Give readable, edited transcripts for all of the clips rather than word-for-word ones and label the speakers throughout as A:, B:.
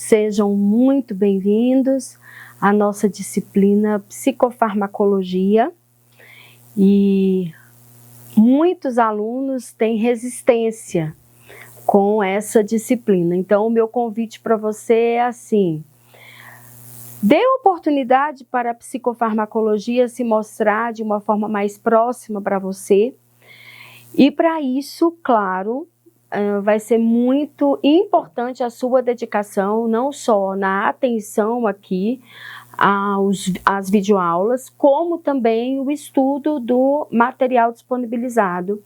A: Sejam muito bem-vindos à nossa disciplina Psicofarmacologia. E muitos alunos têm resistência com essa disciplina. Então, o meu convite para você é assim: dê oportunidade para a psicofarmacologia se mostrar de uma forma mais próxima para você. E para isso, claro, vai ser muito importante a sua dedicação, não só na atenção aqui às videoaulas, como também o estudo do material disponibilizado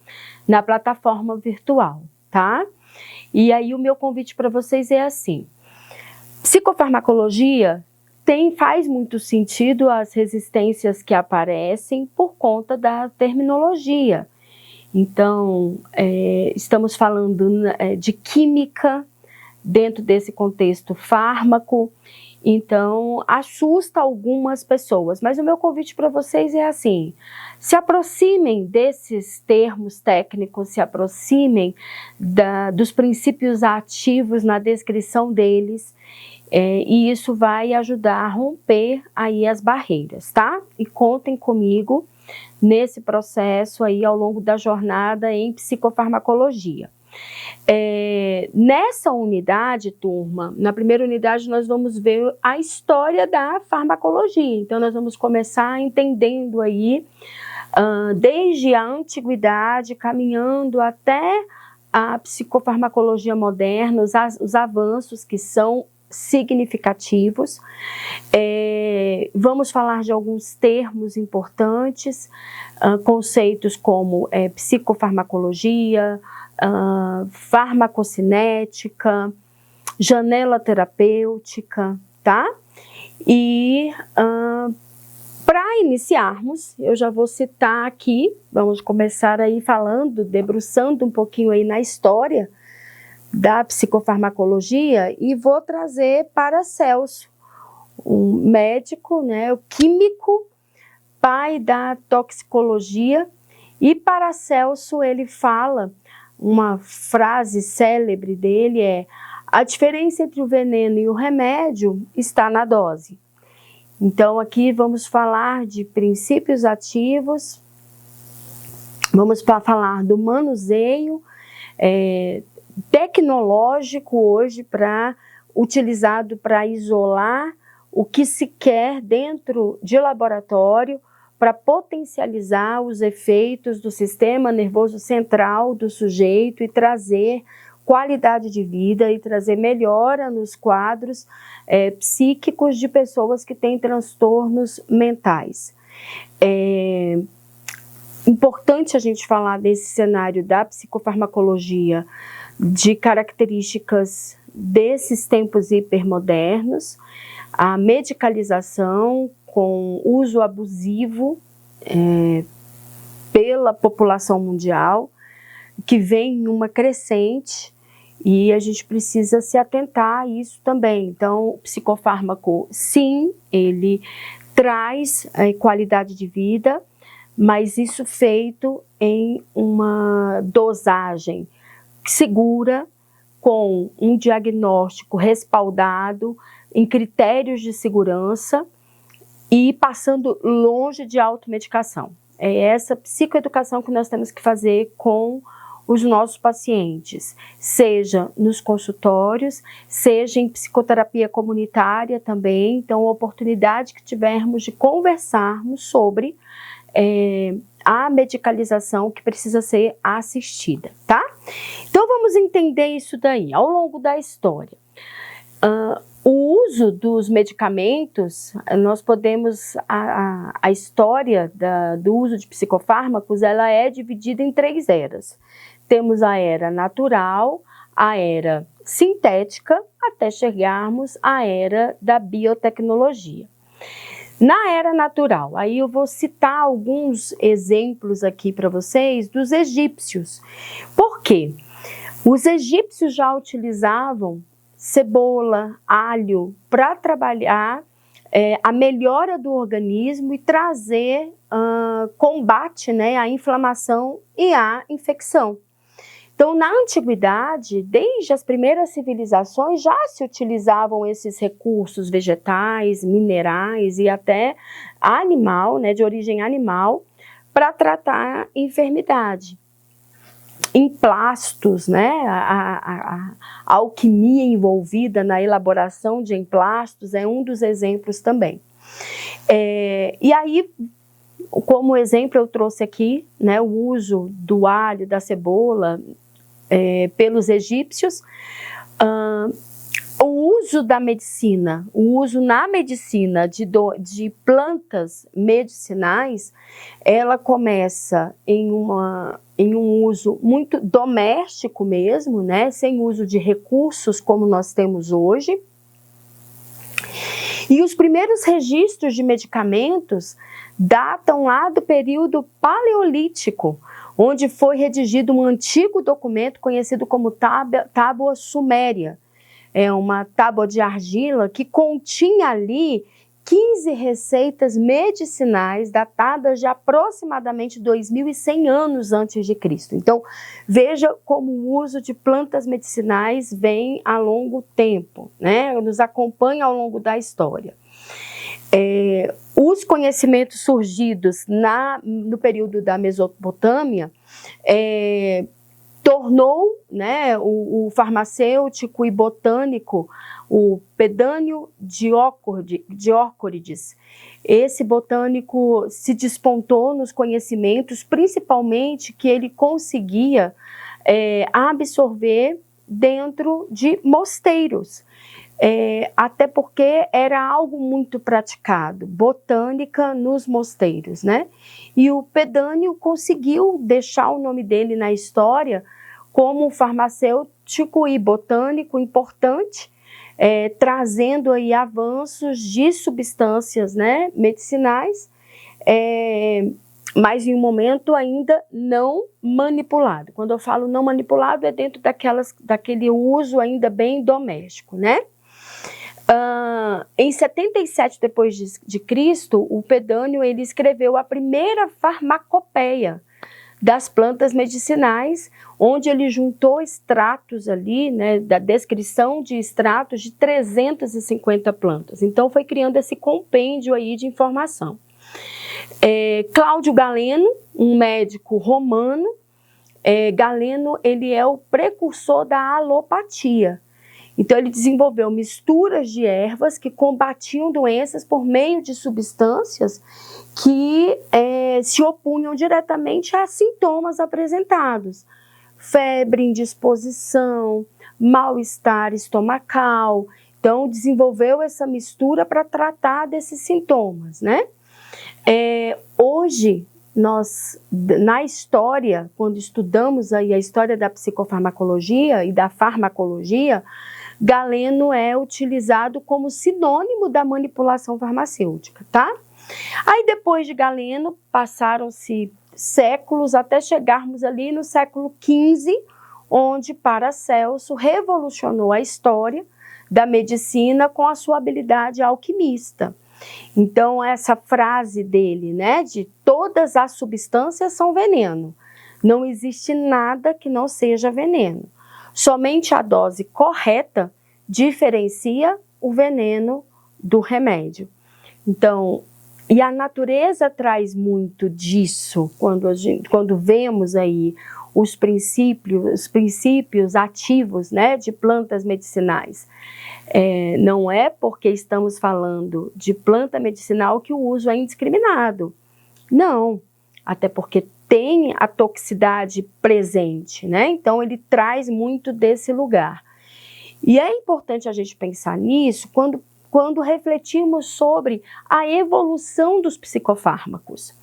A: na plataforma virtual, tá? E aí o meu convite para vocês é assim: psicofarmacologia faz muito sentido as resistências que aparecem por conta da terminologia. Então, estamos falando de química dentro desse contexto fármaco, então assusta algumas pessoas, mas o meu convite para vocês é assim: se aproximem desses termos técnicos, se aproximem dos princípios ativos na descrição deles, e isso vai ajudar a romper aí as barreiras, tá? E contem comigo nesse processo aí ao longo da jornada em psicofarmacologia. Nessa unidade, turma, na primeira unidade nós vamos ver a história da farmacologia. Então nós vamos começar entendendo aí desde a antiguidade, caminhando até a psicofarmacologia moderna, os avanços que são significativos. Vamos falar de alguns termos importantes, conceitos como psicofarmacologia, farmacocinética, janela terapêutica, tá? E para iniciarmos, eu já vou citar aqui, vamos começar aí falando, debruçando um pouquinho aí na história da psicofarmacologia, e vou trazer Paracelso, um médico, né, o químico, pai da toxicologia. E Paracelso, ele fala, uma frase célebre dele é: a diferença entre o veneno e o remédio está na dose. Então aqui vamos falar de princípios ativos, vamos falar do manuseio tecnológico hoje utilizado para isolar o que se quer dentro de laboratório, para potencializar os efeitos do sistema nervoso central do sujeito e trazer qualidade de vida e trazer melhora nos quadros psíquicos de pessoas que têm transtornos mentais. Importante a gente falar desse cenário da psicofarmacologia, de características desses tempos hipermodernos, a medicalização com uso abusivo pela população mundial, que vem em uma crescente, e a gente precisa se atentar a isso também. Então, o psicofármaco, sim, ele traz qualidade de vida, mas isso feito em uma dosagem segura, com um diagnóstico respaldado em critérios de segurança e passando longe de automedicação. É essa psicoeducação que nós temos que fazer com os nossos pacientes, seja nos consultórios, seja em psicoterapia comunitária também. Então, a oportunidade que tivermos de conversarmos sobre a medicalização que precisa ser assistida, tá? Então vamos entender isso daí, ao longo da história. O uso dos medicamentos, nós podemos, a história do uso de psicofármacos, ela é dividida em 3 eras. Temos a era natural, a era sintética, até chegarmos à era da biotecnologia. Na era natural, aí eu vou citar alguns exemplos aqui para vocês dos egípcios. Por quê? Os egípcios já utilizavam cebola, alho, para trabalhar a melhora do organismo e trazer combate, né, à inflamação e à infecção. Então, na antiguidade, desde as primeiras civilizações, já se utilizavam esses recursos vegetais, minerais e até animal, né, de origem animal, para tratar enfermidade. Emplastos, né, a alquimia envolvida na elaboração de emplastos é um dos exemplos também. E aí, como exemplo, eu trouxe aqui, né, o uso do alho, da cebola pelos egípcios. O uso da medicina, o uso na medicina de plantas medicinais, ela começa em um uso muito doméstico mesmo, né, sem uso de recursos como nós temos hoje. E os primeiros registros de medicamentos datam lá do período paleolítico, onde foi redigido um antigo documento conhecido como Tábua Suméria. É uma tábua de argila que continha ali 15 receitas medicinais datadas de aproximadamente 2100 anos antes de Cristo. Então, veja como o uso de plantas medicinais vem a longo tempo, né? Nos acompanha ao longo da história. Os conhecimentos surgidos no período da Mesopotâmia tornou, né, o farmacêutico e botânico, o Pedânio Dioscórides. Esse botânico se despontou nos conhecimentos, principalmente que ele conseguia absorver dentro de mosteiros. Até porque era algo muito praticado, botânica nos mosteiros, né? E o Pedânio conseguiu deixar o nome dele na história como um farmacêutico e botânico importante, trazendo aí avanços de substâncias, né, medicinais, mas em um momento ainda não manipulado. Quando eu falo não manipulado, é dentro daquele uso ainda bem doméstico, né? Em 77 depois de Cristo, o Pedânio ele escreveu a primeira farmacopeia das plantas medicinais, onde ele juntou extratos ali, né, da descrição de extratos de 350 plantas. Então foi criando esse compêndio aí de informação. Cláudio Galeno, um médico romano, Galeno ele é o precursor da alopatia. Então ele desenvolveu misturas de ervas que combatiam doenças por meio de substâncias que se opunham diretamente a sintomas apresentados. Febre, indisposição, mal-estar estomacal. Então desenvolveu essa mistura para tratar desses sintomas, né? Hoje, nós, na história, quando estudamos aí a história da psicofarmacologia e da farmacologia, Galeno é utilizado como sinônimo da manipulação farmacêutica, tá? Aí depois de Galeno, passaram-se séculos até chegarmos ali no século XV, onde Paracelso revolucionou a história da medicina com a sua habilidade alquimista. Então essa frase dele, né, de todas as substâncias são veneno, não existe nada que não seja veneno. Somente a dose correta diferencia o veneno do remédio. Então, e a natureza traz muito disso quando vemos aí os princípios ativos, né, de plantas medicinais. Não é porque estamos falando de planta medicinal que o uso é indiscriminado. Não, até porque tem a toxicidade presente, né? Então ele traz muito desse lugar. E é importante a gente pensar nisso quando refletirmos sobre a evolução dos psicofármacos.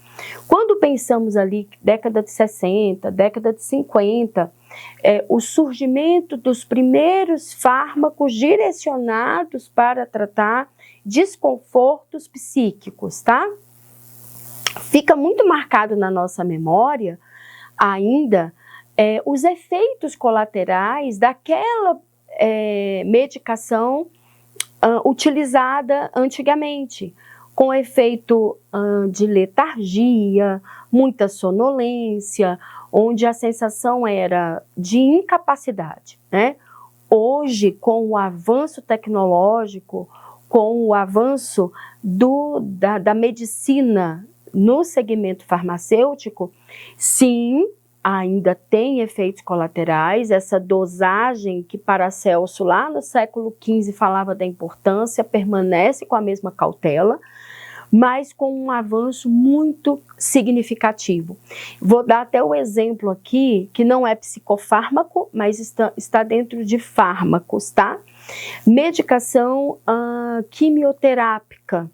A: Quando pensamos ali, década de 60, década de 50, o surgimento dos primeiros fármacos direcionados para tratar desconfortos psíquicos, tá? Fica muito marcado na nossa memória ainda os efeitos colaterais daquela medicação utilizada antigamente, com efeito de letargia, muita sonolência, onde a sensação era de incapacidade, né? Hoje, com o avanço tecnológico, com o avanço da medicina no segmento farmacêutico, sim, ainda tem efeitos colaterais. Essa dosagem que Paracelso lá no século XV falava da importância, permanece com a mesma cautela, mas com um avanço muito significativo. Vou dar até o exemplo aqui, que não é psicofármaco, mas está dentro de fármacos, tá? Medicação quimioterápica.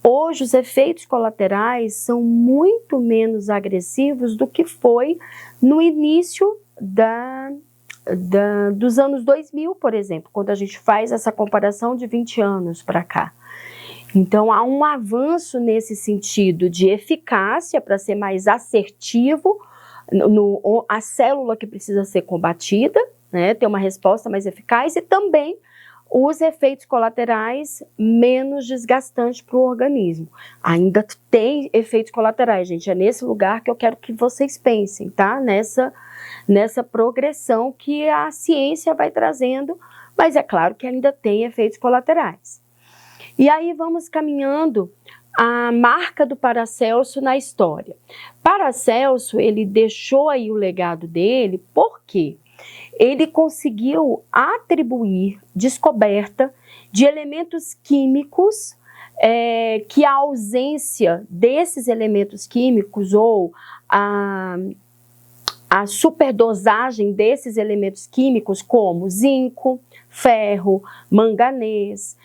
A: Hoje os efeitos colaterais são muito menos agressivos do que foi no início dos anos 2000, por exemplo, quando a gente faz essa comparação de 20 anos para cá. Então há um avanço nesse sentido de eficácia para ser mais assertivo, a célula que precisa ser combatida, né, ter uma resposta mais eficaz, e também os efeitos colaterais menos desgastantes para o organismo. Ainda tem efeitos colaterais, gente, é nesse lugar que eu quero que vocês pensem, tá? Nessa progressão que a ciência vai trazendo, mas é claro que ainda tem efeitos colaterais. E aí vamos caminhando a marca do Paracelso na história. Paracelso, ele deixou aí o legado dele, por quê? Ele conseguiu atribuir descoberta de elementos químicos que a ausência desses elementos químicos ou a superdosagem desses elementos químicos como zinco, ferro, manganês,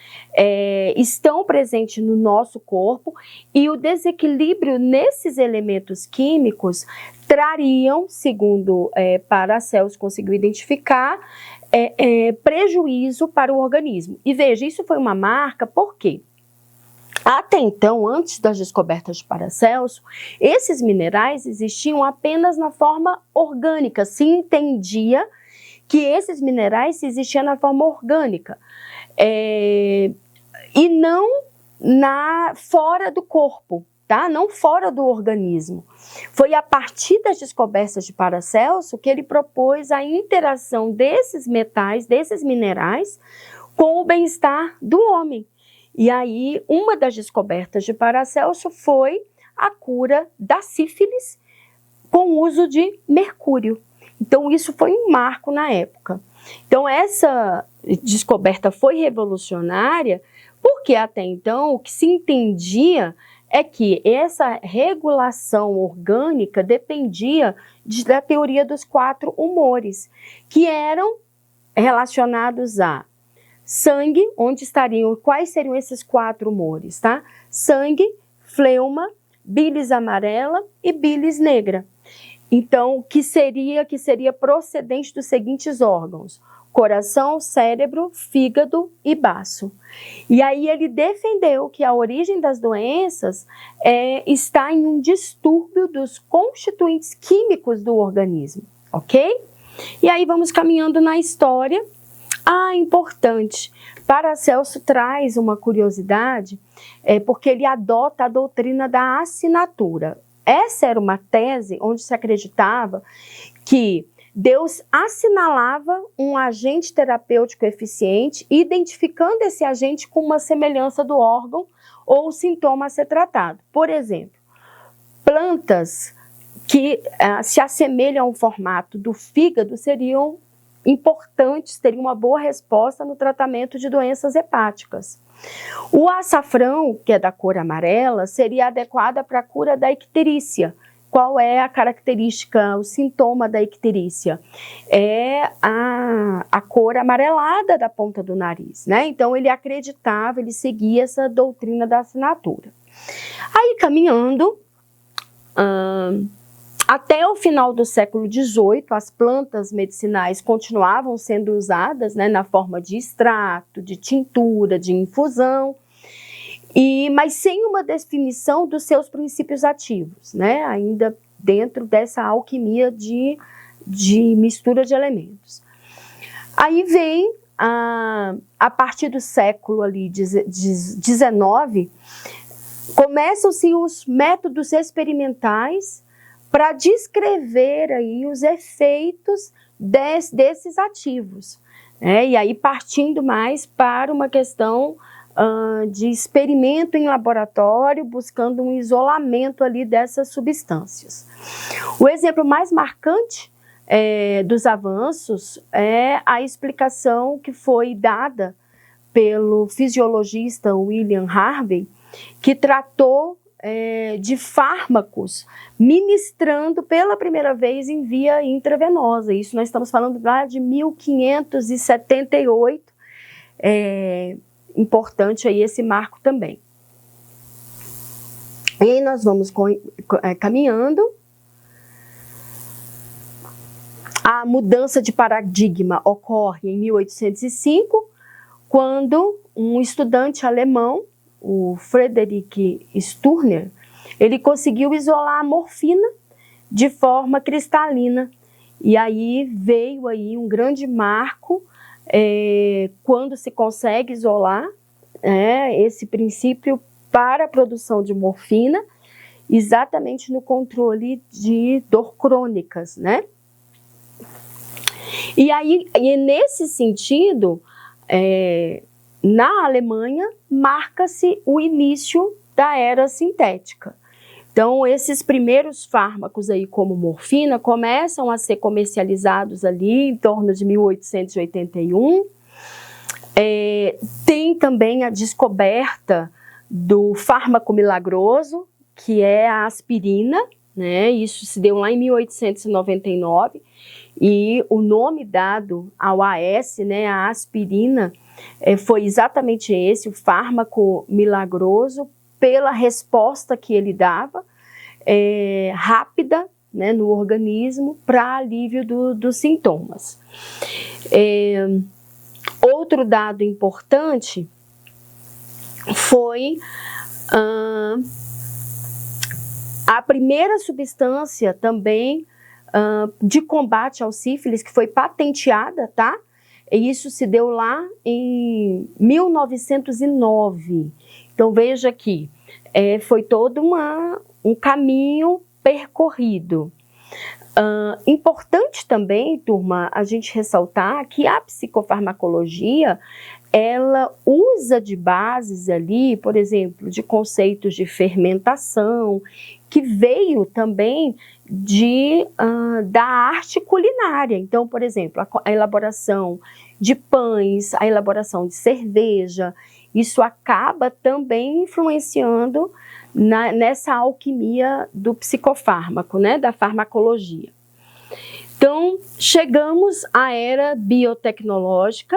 A: estão presentes no nosso corpo, e o desequilíbrio nesses elementos químicos trariam, segundo Paracelso conseguiu identificar, prejuízo para o organismo. E veja, isso foi uma marca, por quê? Até então, antes das descobertas de Paracelso, esses minerais existiam apenas na forma orgânica. Se entendia que esses minerais existiam na forma orgânica e não fora do corpo, tá? Não fora do organismo. Foi a partir das descobertas de Paracelso que ele propôs a interação desses metais, desses minerais, com o bem-estar do homem. E aí, uma das descobertas de Paracelso foi a cura da sífilis com o uso de mercúrio. Então, isso foi um marco na época. Então, essa descoberta foi revolucionária, porque até então o que se entendia é que essa regulação orgânica dependia da teoria dos 4 humores, que eram relacionados a sangue, onde estariam, quais seriam esses 4 humores, tá? Sangue, fleuma, bilis amarela e bilis negra. Então, que seria procedente dos seguintes órgãos: coração, cérebro, fígado e baço. E aí ele defendeu que a origem das doenças está em um distúrbio dos constituintes químicos do organismo, ok? E aí vamos caminhando na história. Importante, Paracelso traz uma curiosidade, porque ele adota a doutrina da assinatura. Essa era uma tese onde se acreditava que Deus assinalava um agente terapêutico eficiente, identificando esse agente com uma semelhança do órgão ou sintoma a ser tratado. Por exemplo, plantas que se assemelham ao formato do fígado seriam importantes, teriam uma boa resposta no tratamento de doenças hepáticas. O açafrão, que é da cor amarela, seria adequada para a cura da icterícia. Qual é a característica, o sintoma da icterícia? É a cor amarelada da ponta do nariz, né? Então ele acreditava, ele seguia essa doutrina da assinatura. Aí caminhando, até o final do século XVIII, as plantas medicinais continuavam sendo usadas, né, na forma de extrato, de tintura, de infusão, mas sem uma definição dos seus princípios ativos, né, ainda dentro dessa alquimia de mistura de elementos. Aí vem, a partir do século XIX, começam-se os métodos experimentais para descrever aí os efeitos desses ativos, né? E aí partindo mais para uma questão de experimento em laboratório, buscando um isolamento ali dessas substâncias. O exemplo mais marcante dos avanços é a explicação que foi dada pelo fisiologista William Harvey, que tratou de fármacos ministrando pela primeira vez em via intravenosa. Isso nós estamos falando lá de 1578, importante aí esse marco também. E aí nós vamos caminhando. A mudança de paradigma ocorre em 1805, quando um estudante alemão, o Friedrich Sturner, ele conseguiu isolar a morfina de forma cristalina. E aí veio aí um grande marco quando se consegue isolar esse princípio para a produção de morfina, exatamente no controle de dor crônicas, né? E aí, nesse sentido, na Alemanha, marca-se o início da era sintética. Então, esses primeiros fármacos aí, como morfina, começam a ser comercializados ali em torno de 1881. Tem também a descoberta do fármaco milagroso, que é a aspirina, né? Isso se deu lá em 1899, e o nome dado ao AS, né, a aspirina, foi exatamente esse, o fármaco milagroso, pela resposta que ele dava, rápida, né, no organismo, para alívio dos sintomas. Outro dado importante foi a primeira substância também de combate ao sífilis, que foi patenteada, tá? E isso se deu lá em 1909. Então veja aqui, foi todo um caminho percorrido. Importante também, turma, a gente ressaltar que a psicofarmacologia, ela usa de bases ali, por exemplo, de conceitos de fermentação, que veio também da arte culinária. Então, por exemplo, a elaboração de pães, a elaboração de cerveja, isso acaba também influenciando nessa alquimia do psicofármaco, né, da farmacologia. Então, chegamos à era biotecnológica,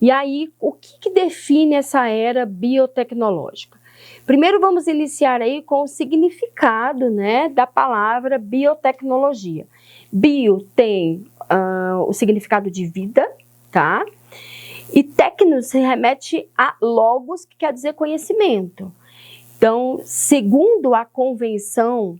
A: e aí, o que define essa era biotecnológica? Primeiro, vamos iniciar aí com o significado, né, da palavra biotecnologia. Bio tem o significado de vida, tá? E tecno se remete a logos, que quer dizer conhecimento. Então, segundo a Convenção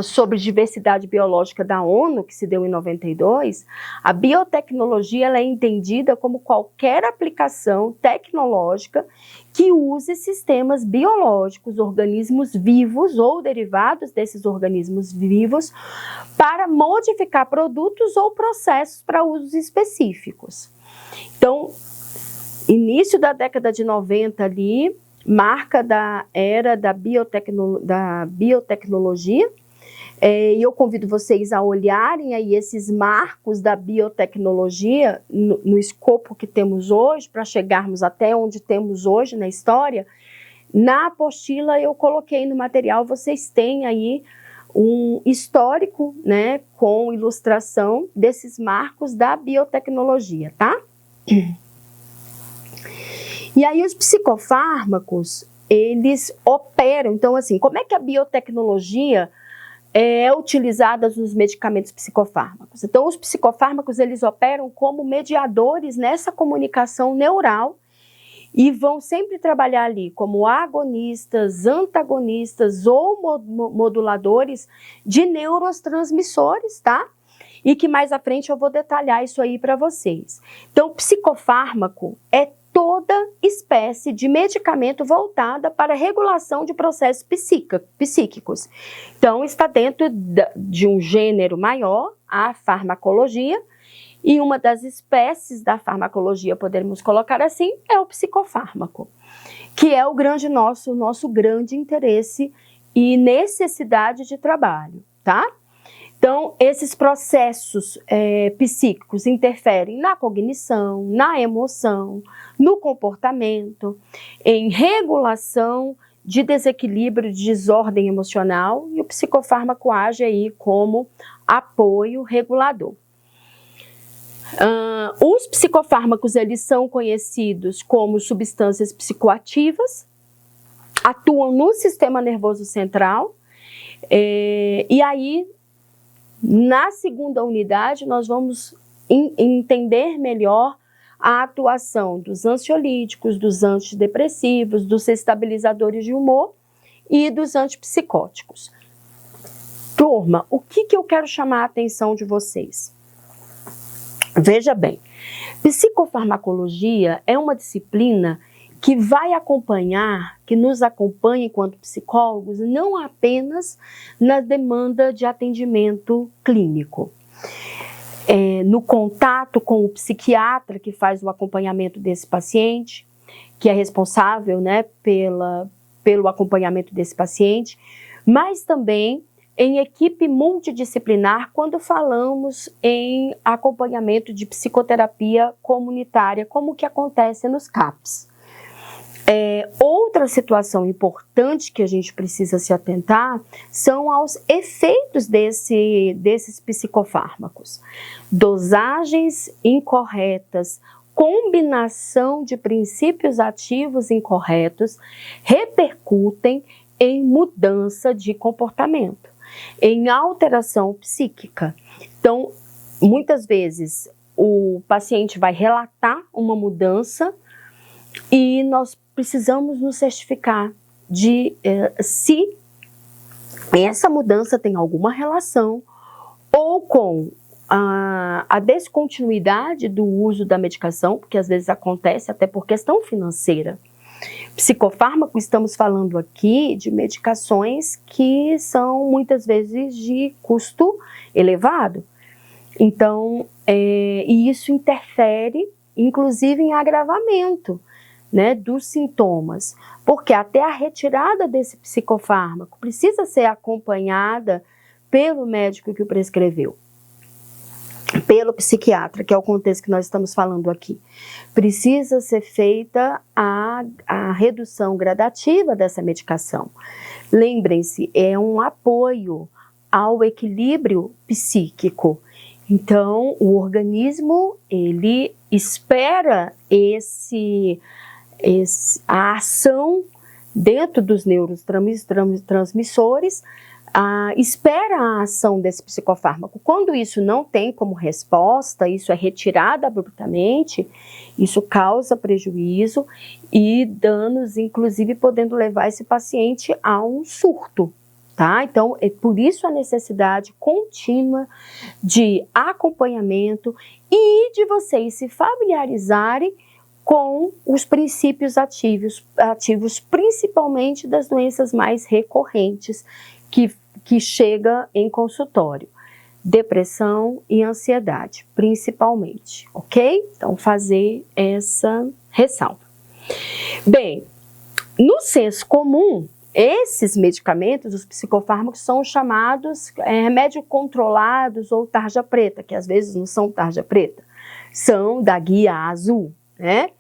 A: sobre Diversidade Biológica da ONU, que se deu em 92, a biotecnologia ela é entendida como qualquer aplicação tecnológica que use sistemas biológicos, organismos vivos ou derivados desses organismos vivos, para modificar produtos ou processos para usos específicos. Então, início da década de 90 ali, marca da era da biotecnologia, e eu convido vocês a olharem aí esses marcos da biotecnologia no escopo que temos hoje, para chegarmos até onde temos hoje na história. Na apostila eu coloquei no material, vocês têm aí um histórico, né, com ilustração desses marcos da biotecnologia, tá? E aí os psicofármacos, eles operam, então assim, como é que a biotecnologia é utilizada nos medicamentos psicofármacos? Então os psicofármacos, eles operam como mediadores nessa comunicação neural e vão sempre trabalhar ali como agonistas, antagonistas ou moduladores de neurotransmissores, tá? E que mais à frente eu vou detalhar isso aí para vocês. Então o psicofármaco é toda espécie de medicamento voltada para a regulação de processos psíquicos. Então, está dentro de um gênero maior, a farmacologia, e uma das espécies da farmacologia, podemos colocar assim, é o psicofármaco, que é o nosso grande interesse e necessidade de trabalho, tá? Então, esses processos psíquicos interferem na cognição, na emoção, no comportamento, em regulação de desequilíbrio, de desordem emocional, e o psicofármaco age aí como apoio regulador. Os psicofármacos, eles são conhecidos como substâncias psicoativas, atuam no sistema nervoso central, e aí, na segunda unidade, nós vamos entender melhor a atuação dos ansiolíticos, dos antidepressivos, dos estabilizadores de humor e dos antipsicóticos. Turma, o que eu quero chamar a atenção de vocês? Veja bem, psicofarmacologia é uma disciplina que vai acompanhar, que nos acompanha enquanto psicólogos, não apenas na demanda de atendimento clínico. No contato com o psiquiatra que faz o acompanhamento desse paciente, que é responsável, né, pelo acompanhamento desse paciente, mas também em equipe multidisciplinar quando falamos em acompanhamento de psicoterapia comunitária, como que acontece nos CAPs. Outra situação importante que a gente precisa se atentar são aos efeitos desses psicofármacos. Dosagens incorretas, combinação de princípios ativos incorretos repercutem em mudança de comportamento, em alteração psíquica. Então, muitas vezes o paciente vai relatar uma mudança e nós precisamos nos certificar de se essa mudança tem alguma relação ou com a descontinuidade do uso da medicação, porque às vezes acontece até por questão financeira. Psicofármaco, estamos falando aqui de medicações que são muitas vezes de custo elevado. Então, e isso interfere inclusive em agravamento, né, dos sintomas, porque até a retirada desse psicofármaco precisa ser acompanhada pelo médico que o prescreveu, pelo psiquiatra, que é o contexto que nós estamos falando aqui. Precisa ser feita a redução gradativa dessa medicação. Lembrem-se, é um apoio ao equilíbrio psíquico. Então, o organismo, ele espera a ação dentro dos neurotransmissores, espera a ação desse psicofármaco. Quando isso não tem como resposta, isso é retirado abruptamente, isso causa prejuízo e danos, inclusive podendo levar esse paciente a um surto. Tá? Então, é por isso a necessidade contínua de acompanhamento e de vocês se familiarizarem com os princípios ativos principalmente das doenças mais recorrentes que chega em consultório. Depressão e ansiedade, principalmente, ok? Então, fazer essa ressalva. Bem, no senso comum, esses medicamentos, os psicofármacos, são chamados remédios controlados ou tarja preta, que às vezes não são tarja preta, são da guia azul, né?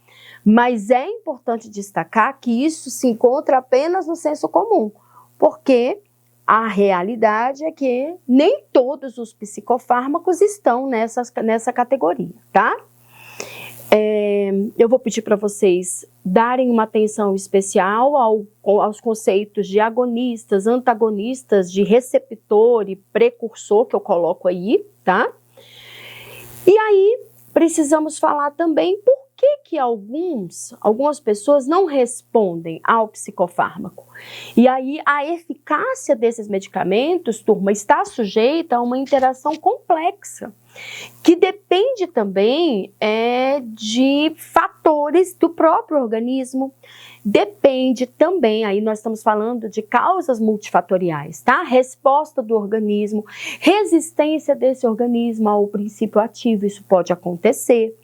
A: Mas é importante destacar que isso se encontra apenas no senso comum, porque a realidade é que nem todos os psicofármacos estão nessa categoria, tá? Eu vou pedir para vocês darem uma atenção especial aos conceitos de agonistas, antagonistas, de receptor e precursor, que eu coloco aí, tá? E aí, precisamos falar também por que algumas pessoas não respondem ao psicofármaco? E aí a eficácia desses medicamentos, turma, está sujeita a uma interação complexa, que depende também de fatores do próprio organismo, depende também, aí nós estamos falando de causas multifatoriais, tá? Resposta do organismo, resistência desse organismo ao princípio ativo, isso pode acontecer,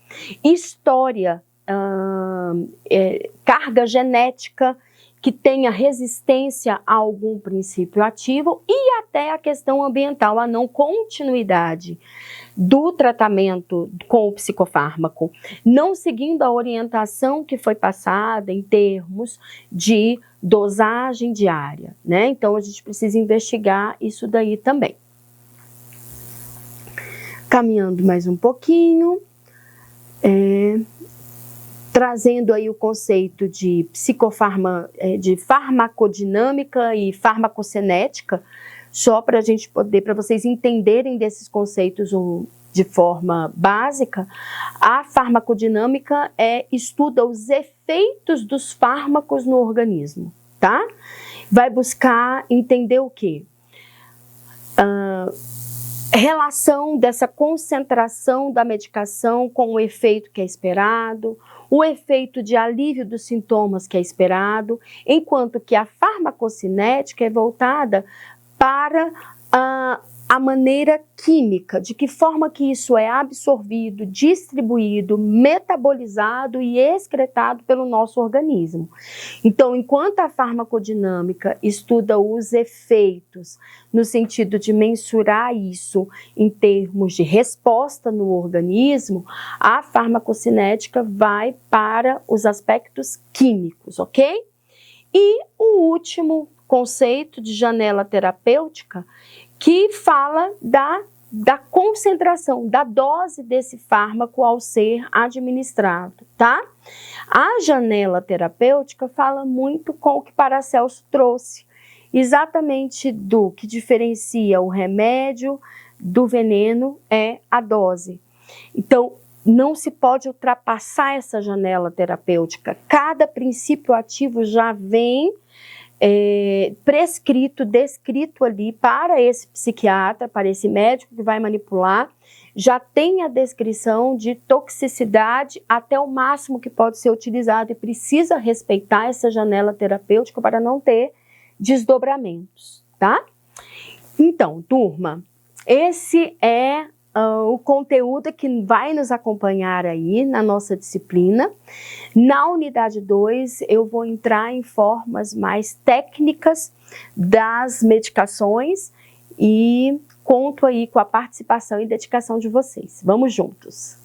A: história, carga genética, que tenha resistência a algum princípio ativo e até a questão ambiental, a não continuidade do tratamento com o psicofármaco, não seguindo a orientação que foi passada em termos de dosagem diária, né? Então a gente precisa investigar isso daí também. Caminhando mais um pouquinho, trazendo aí o conceito de de farmacodinâmica e farmacocinética, só para a gente poder, para vocês entenderem desses conceitos de forma básica. A farmacodinâmica estuda os efeitos dos fármacos no organismo, tá? Vai buscar entender o quê? Relação dessa concentração da medicação com o efeito que é esperado, o efeito de alívio dos sintomas que é esperado, enquanto que a farmacocinética é voltada para a maneira química, de que forma que isso é absorvido, distribuído, metabolizado e excretado pelo nosso organismo. Então, enquanto a farmacodinâmica estuda os efeitos, no sentido de mensurar isso em termos de resposta no organismo, a farmacocinética vai para os aspectos químicos, ok? E o último conceito de janela terapêutica, que fala da concentração, da dose desse fármaco ao ser administrado, tá? A janela terapêutica fala muito com o que Paracelso trouxe, exatamente do que diferencia o remédio do veneno é a dose. Então, não se pode ultrapassar essa janela terapêutica. Cada princípio ativo já vem prescrito, descrito ali para esse psiquiatra, para esse médico que vai manipular, já tem a descrição de toxicidade até o máximo que pode ser utilizado e precisa respeitar essa janela terapêutica para não ter desdobramentos, tá? Então, turma, esse é o conteúdo que vai nos acompanhar aí na nossa disciplina. Na unidade 2, eu vou entrar em formas mais técnicas das medicações e conto aí com a participação e dedicação de vocês. Vamos juntos!